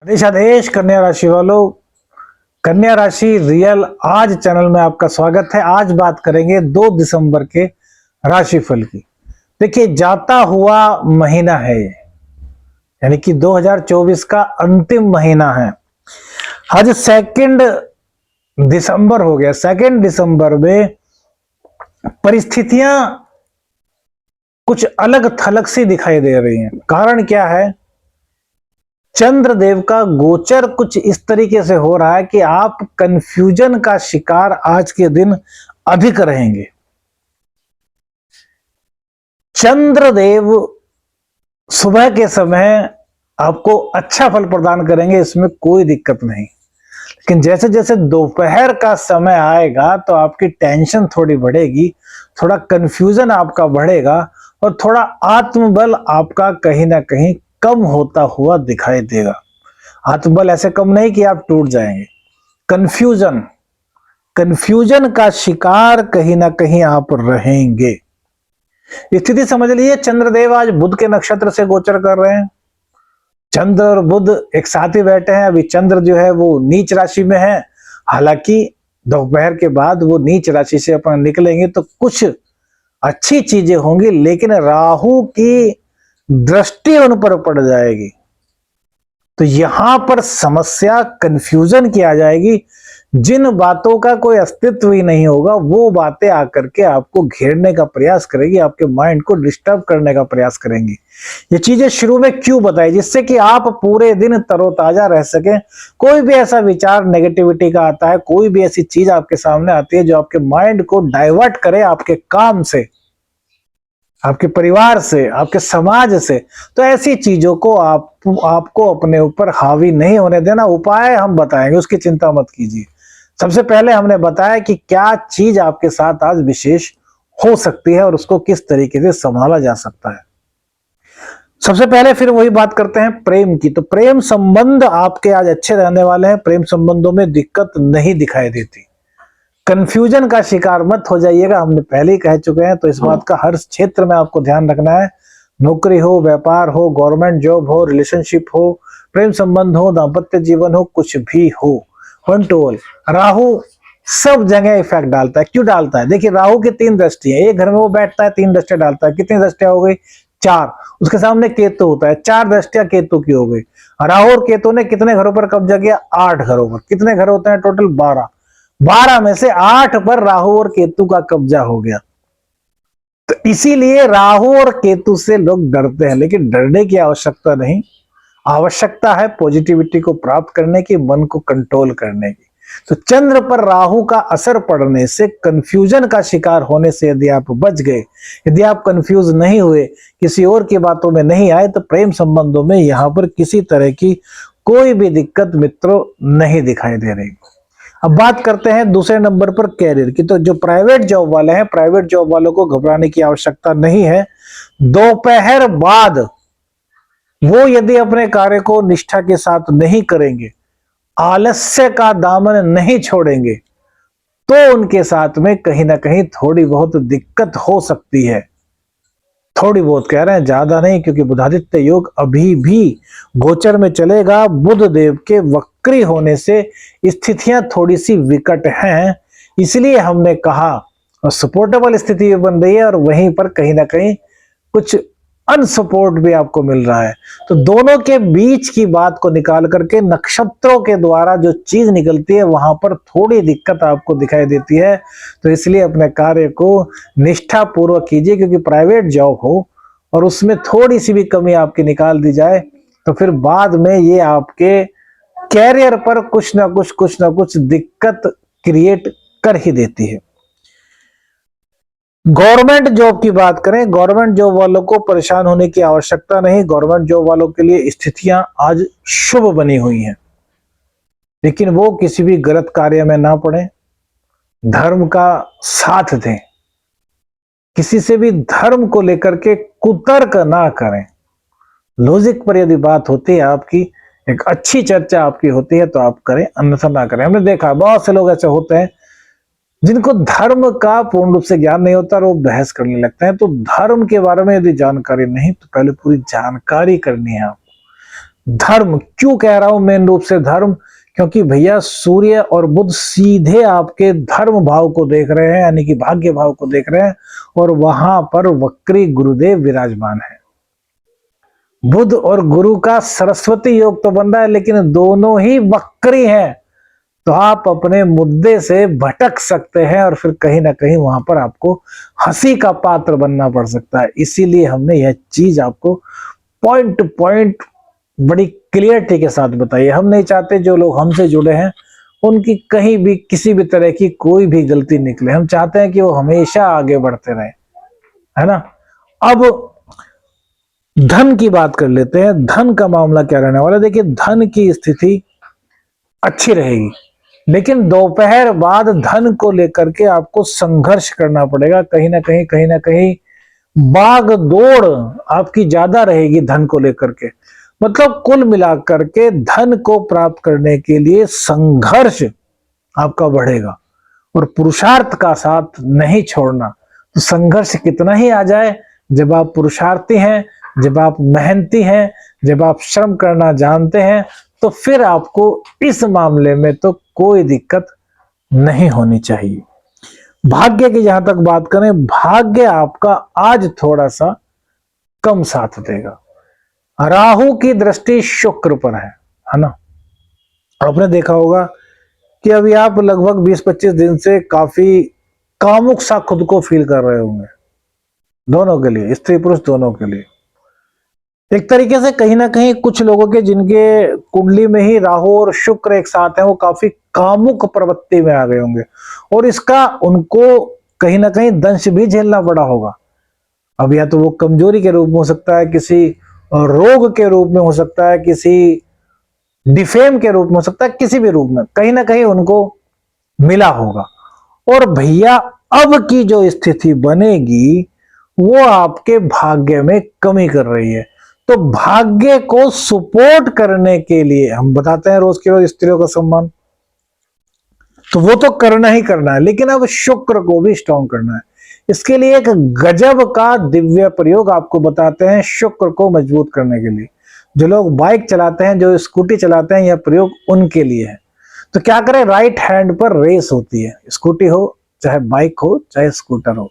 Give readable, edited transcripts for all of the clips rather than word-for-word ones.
आदेश आदेश कन्या राशि वालों, कन्या राशि रियल आज चैनल में आपका स्वागत है। आज बात करेंगे 2 दिसंबर के राशिफल की। देखिए, जाता हुआ महीना है ये, यानी कि 2024 का अंतिम महीना है। आज 2 दिसंबर हो गया। 2 दिसंबर में परिस्थितियां कुछ अलग थलग सी दिखाई दे रही हैं। कारण क्या है? चंद्रदेव का गोचर कुछ इस तरीके से हो रहा है कि आप कंफ्यूजन का शिकार आज के दिन अधिक रहेंगे। चंद्रदेव सुबह के समय आपको अच्छा फल प्रदान करेंगे, इसमें कोई दिक्कत नहीं। लेकिन जैसे जैसे दोपहर का समय आएगा तो आपकी टेंशन थोड़ी बढ़ेगी, थोड़ा कंफ्यूजन आपका बढ़ेगा और थोड़ा आत्मबल आपका कहीं ना कहीं कम होता हुआ दिखाई देगा। आत्मबल ऐसे कम नहीं कि आप टूट जाएंगे, कंफ्यूजन का शिकार कहीं ना कहीं आप रहेंगे। स्थिति समझ लीजिए, चंद्रदेव आज बुध के नक्षत्र से गोचर कर रहे हैं। चंद्र और बुध एक साथ ही बैठे हैं। अभी चंद्र जो है वो नीच राशि में है, हालांकि दोपहर के बाद वो नीच राशि से अपन निकलेंगे तो कुछ अच्छी चीजें होंगी, लेकिन राहु की दृष्टि उन पर पड़ जाएगी तो यहां पर समस्या कंफ्यूजन की आ जाएगी। जिन बातों का कोई अस्तित्व ही नहीं होगा वो बातें आकर के आपको घेरने का प्रयास करेगी, आपके माइंड को डिस्टर्ब करने का प्रयास करेंगी। ये चीजें शुरू में क्यों बताई? जिससे कि आप पूरे दिन तरोताजा रह सके। कोई भी ऐसा विचार नेगेटिविटी का आता है, कोई भी ऐसी चीज आपके सामने आती है जो आपके माइंड को डाइवर्ट करे आपके काम से, आपके परिवार से, आपके समाज से, तो ऐसी चीजों को आपको अपने ऊपर हावी नहीं होने देना। उपाय हम बताएंगे, उसकी चिंता मत कीजिए। सबसे पहले हमने बताया कि क्या चीज आपके साथ आज विशेष हो सकती है और उसको किस तरीके से संभाला जा सकता है। सबसे पहले फिर वही बात करते हैं प्रेम की। तो प्रेम संबंध आपके आज अच्छे रहने वाले हैं। प्रेम संबंधों में दिक्कत नहीं दिखाई देती। कंफ्यूजन का शिकार मत हो जाइएगा, हमने पहले ही कह चुके हैं। तो इस बात का हर क्षेत्र में आपको ध्यान रखना है। नौकरी हो, व्यापार हो, गवर्नमेंट जॉब हो, रिलेशनशिप हो, प्रेम संबंध हो, दाम्पत्य जीवन हो, कुछ भी हो, 1 to all राहु सब जगह इफेक्ट डालता है। क्यों डालता है? देखिए, राहु की 3 दृष्टियां, एक घर में वो बैठता है 3 दृष्टियां डालता है। कितनी दृष्टियां हो गई? 4। उसके सामने केतु होता है, 4 दृष्टियां केतु की हो गई। राहु और केतु ने कितने घरों पर कब्जा किया? 8 घरों पर। कितने घर होते हैं टोटल? 12 में से 8 पर राहु और केतु का कब्जा हो गया। तो इसीलिए राहु और केतु से लोग डरते हैं, लेकिन डरने की आवश्यकता नहीं। आवश्यकता है पॉजिटिविटी को प्राप्त करने की, मन को कंट्रोल करने की। तो चंद्र पर राहु का असर पड़ने से, कंफ्यूजन का शिकार होने से यदि आप बच गए, यदि आप कंफ्यूज नहीं हुए, किसी और की बातों में नहीं आए, तो प्रेम संबंधों में यहां पर किसी तरह की कोई भी दिक्कत मित्रों नहीं दिखाई दे रही। अब बात करते हैं दूसरे नंबर पर कैरियर की। तो जो प्राइवेट जॉब वाले हैं, प्राइवेट जॉब वालों को घबराने की आवश्यकता नहीं है। दोपहर बाद वो यदि अपने कार्य को निष्ठा के साथ नहीं करेंगे, आलस्य का दामन नहीं छोड़ेंगे, तो उनके साथ में कहीं ना कहीं थोड़ी बहुत दिक्कत हो सकती है। थोड़ी बहुत कह रहे हैं, ज्यादा नहीं, क्योंकि बुधादित्य योग अभी भी गोचर में चलेगा। बुध देव के वक्री होने से स्थितियां थोड़ी सी विकट हैं, इसलिए हमने कहा सपोर्टेबल स्थिति बन रही है और वहीं पर कहीं ना कहीं कुछ अनसपोर्ट भी आपको मिल रहा है। तो दोनों के बीच की बात को निकाल करके नक्षत्रों के द्वारा जो चीज निकलती है वहां पर थोड़ी दिक्कत आपको दिखाई देती है। तो इसलिए अपने कार्य को निष्ठा पूर्वक कीजिए, क्योंकि प्राइवेट जॉब हो और उसमें थोड़ी सी भी कमी आपकी निकाल दी जाए तो फिर बाद में ये आपके कैरियर पर कुछ ना कुछ दिक्कत क्रिएट कर ही देती है। गवर्नमेंट जॉब की बात करें, गवर्नमेंट जॉब वालों को परेशान होने की आवश्यकता नहीं। गवर्नमेंट जॉब वालों के लिए स्थितियां आज शुभ बनी हुई हैं, लेकिन वो किसी भी गलत कार्य में ना पड़े, धर्म का साथ दें, किसी से भी धर्म को लेकर के कुतर्क ना करें। लॉजिक पर यदि बात होती है आपकी, एक अच्छी चर्चा आपकी होती है तो आप करें, अन्यथा ना करें। हमने देखा बहुत से लोग ऐसे होते हैं जिनको धर्म का पूर्ण रूप से ज्ञान नहीं होता और वो बहस करने लगते हैं। तो धर्म के बारे में यदि जानकारी नहीं तो पहले पूरी जानकारी करनी है आपको। धर्म क्यों कह रहा हूं मेन रूप से धर्म, क्योंकि भैया सूर्य और बुध सीधे आपके धर्म भाव को देख रहे हैं, यानी कि भाग्य भाव को देख रहे हैं, और वहां पर वक्री गुरुदेव विराजमान है। बुध और गुरु का सरस्वती योग तो बन रहा है, लेकिन दोनों ही वक्री हैं, तो आप अपने मुद्दे से भटक सकते हैं और फिर कहीं ना कहीं वहां पर आपको हंसी का पात्र बनना पड़ सकता है। इसीलिए हमने यह चीज आपको पॉइंट टू पॉइंट बड़ी क्लियरिटी के साथ बताई है। हम नहीं चाहते जो लोग हमसे जुड़े हैं उनकी कहीं भी किसी भी तरह की कोई भी गलती निकले। हम चाहते हैं कि वो हमेशा आगे बढ़ते रहे, है ना। अब धन की बात कर लेते हैं। धन का मामला क्या रहने वाला है? देखिए, धन की स्थिति अच्छी रहेगी, लेकिन दोपहर बाद धन को लेकर के आपको संघर्ष करना पड़ेगा। कहीं ना कहीं भाग दौड़ आपकी ज्यादा रहेगी धन को लेकर के। मतलब कुल मिलाकर के धन को प्राप्त करने के लिए संघर्ष आपका बढ़ेगा, और पुरुषार्थ का साथ नहीं छोड़ना। तो संघर्ष कितना ही आ जाए, जब आप पुरुषार्थी हैं, जब आप मेहनती हैं, जब आप श्रम करना जानते हैं, तो फिर आपको इस मामले में तो कोई दिक्कत नहीं होनी चाहिए। भाग्य की जहां तक बात करें, भाग्य आपका आज थोड़ा सा कम साथ देगा। राहु की दृष्टि शुक्र पर है ना। आपने देखा होगा कि अभी आप लगभग 20-25 दिन से काफी कामुक सा खुद को फील कर रहे होंगे, दोनों के लिए, स्त्री पुरुष दोनों के लिए। एक तरीके से कहीं ना कहीं कुछ लोगों के जिनके कुंडली में ही राहु और शुक्र एक साथ हैं, वो काफी कामुक प्रवृत्ति में आ गए होंगे, और इसका उनको कहीं ना कहीं दंश भी झेलना पड़ा होगा। अब या तो वो कमजोरी के रूप में हो सकता है, किसी रोग के रूप में हो सकता है, किसी डिफेम के रूप में हो सकता है, किसी भी रूप में कहीं ना कहीं उनको मिला होगा। और भैया अब की जो स्थिति बनेगी वो आपके भाग्य में कमी कर रही है। तो भाग्य को सपोर्ट करने के लिए हम बताते हैं रोज के रोज स्त्रियों का सम्मान, तो वो तो करना ही करना है, लेकिन अब शुक्र को भी स्ट्रॉन्ग करना है। इसके लिए एक गजब का दिव्य प्रयोग आपको बताते हैं शुक्र को मजबूत करने के लिए। जो लोग बाइक चलाते हैं, जो स्कूटी चलाते हैं, यह प्रयोग उनके लिए है। तो क्या करें, राइट हैंड पर रेस होती है, स्कूटी हो चाहे बाइक हो चाहे स्कूटर हो।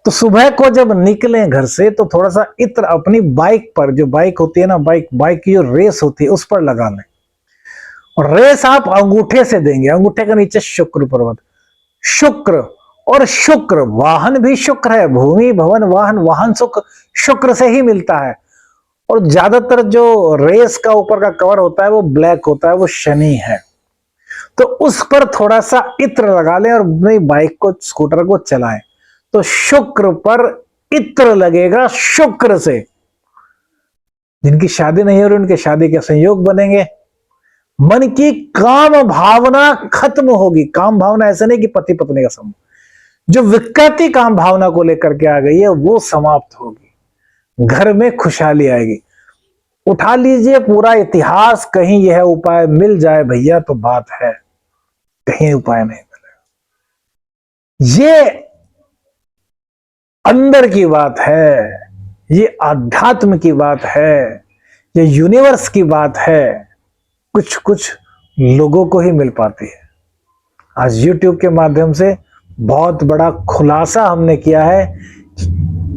तो सुबह को जब निकलें घर से तो थोड़ा सा इत्र अपनी बाइक पर, जो बाइक होती है ना, बाइक की जो रेस होती है उस पर लगा लें, और रेस आप अंगूठे से देंगे, अंगूठे के नीचे शुक्र पर्वत, शुक्र। और शुक्र वाहन भी शुक्र है, भूमि भवन वाहन, वाहन सुख शुक्र से ही मिलता है। और ज्यादातर जो रेस का ऊपर का कवर होता है वो ब्लैक होता है, वो शनि है। तो उस पर थोड़ा सा इत्र लगा लें और अपनी बाइक को, स्कूटर को चलाएं, तो शुक्र पर इत्र लगेगा। शुक्र से जिनकी शादी नहीं हो रही उनके शादी के संयोग बनेंगे। मन की काम भावना खत्म होगी। काम भावना ऐसा नहीं कि पति पत्नी का संबंध, जो विकृति काम भावना को लेकर के आ गई है वो समाप्त होगी। घर में खुशहाली आएगी। उठा लीजिए पूरा इतिहास, कहीं यह उपाय मिल जाए भैया तो बात है, कहीं उपाय नहीं मिलेगा। ये अंदर की बात है, ये आध्यात्म की बात है, ये यूनिवर्स की बात है, कुछ कुछ लोगों को ही मिल पाती है। आज YouTube के माध्यम से बहुत बड़ा खुलासा हमने किया है,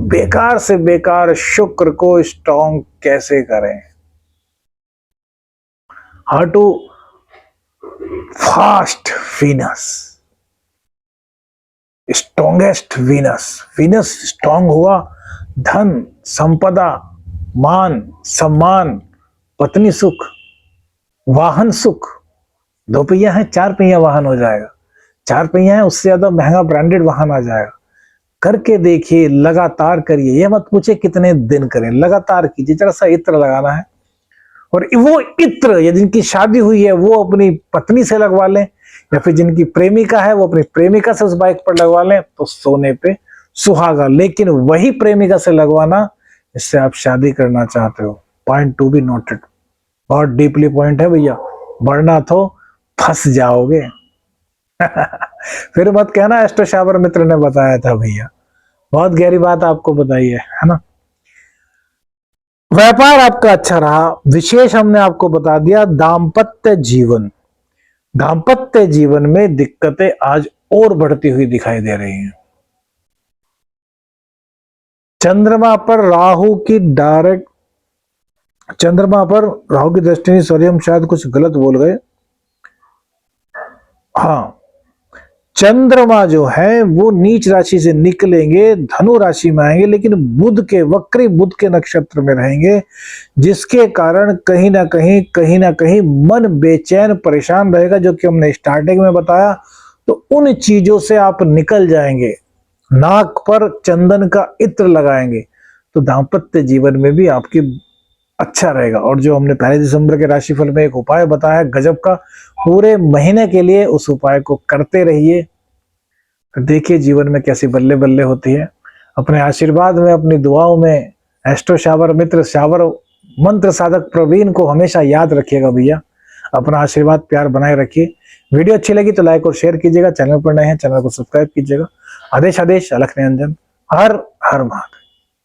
बेकार से बेकार शुक्र को स्ट्रॉन्ग कैसे करें, how to fast Venus, strongest Venus. Venus strong हुआ, धन, संपदा, मान, सम्मान, पत्नी सुख, वाहन सुख। 2 पहिया है, 4 पहिया वाहन हो जाएगा। 4 पहिया है, उससे ज्यादा महंगा ब्रांडेड वाहन आ जाएगा। करके देखिए, लगातार करिए, ये मत पूछे कितने दिन करें, लगातार कीजिए। जरा सा इत्र लगाना है, और वो इत्र या जिनकी शादी हुई है वो अपनी पत्नी से लगवा लें, या फिर जिनकी प्रेमिका है वो अपनी प्रेमिका से उस बाइक पर लगवा लें, तो सोने पे सुहागा। लेकिन वही प्रेमिका से लगवाना जिससे आप शादी करना चाहते हो। पॉइंट टू बी नोटेड, बहुत डीपली पॉइंट है भैया, वरना तो फंस जाओगे। फिर मत कहना एस्ट्रो शावर मित्र ने बताया था भैया, बहुत गहरी बात आपको बताई है ना। व्यापार आपका अच्छा रहा। विशेष हमने आपको बता दिया दाम्पत्य जीवन। दाम्पत्य जीवन में दिक्कतें आज और बढ़ती हुई दिखाई दे रही हैं। चंद्रमा पर राहु की डायरेक्ट, चंद्रमा पर राहु की दृष्टि नहीं, सॉरी हम शायद कुछ गलत बोल गए। हाँ, चंद्रमा जो है वो नीच राशि से निकलेंगे, धनु राशि में आएंगे, लेकिन बुध के, वक्री बुध के नक्षत्र में रहेंगे, जिसके कारण कहीं ना कहीं मन बेचैन परेशान रहेगा, जो कि हमने स्टार्टिंग में बताया। तो उन चीजों से आप निकल जाएंगे। नाक पर चंदन का इत्र लगाएंगे तो दाम्पत्य जीवन में भी आपकी अच्छा रहेगा। और जो हमने 1 दिसंबर के राशिफल में एक उपाय बताया गजब का, पूरे महीने के लिए उस उपाय को करते रहिए, देखिए जीवन में कैसी बल्ले बल्ले होती है। अपने आशीर्वाद में, अपनी दुआओं में एस्ट्रो शावर मित्र, शावर मंत्र साधक प्रवीण को हमेशा याद रखिएगा भैया। अपना आशीर्वाद प्यार बनाए रखिए। वीडियो अच्छी लगी तो लाइक और शेयर कीजिएगा। चैनल पर नए हैं चैनल को सब्सक्राइब कीजिएगा। आदेश आदेश अलख निरंजन। हर हर महादेव।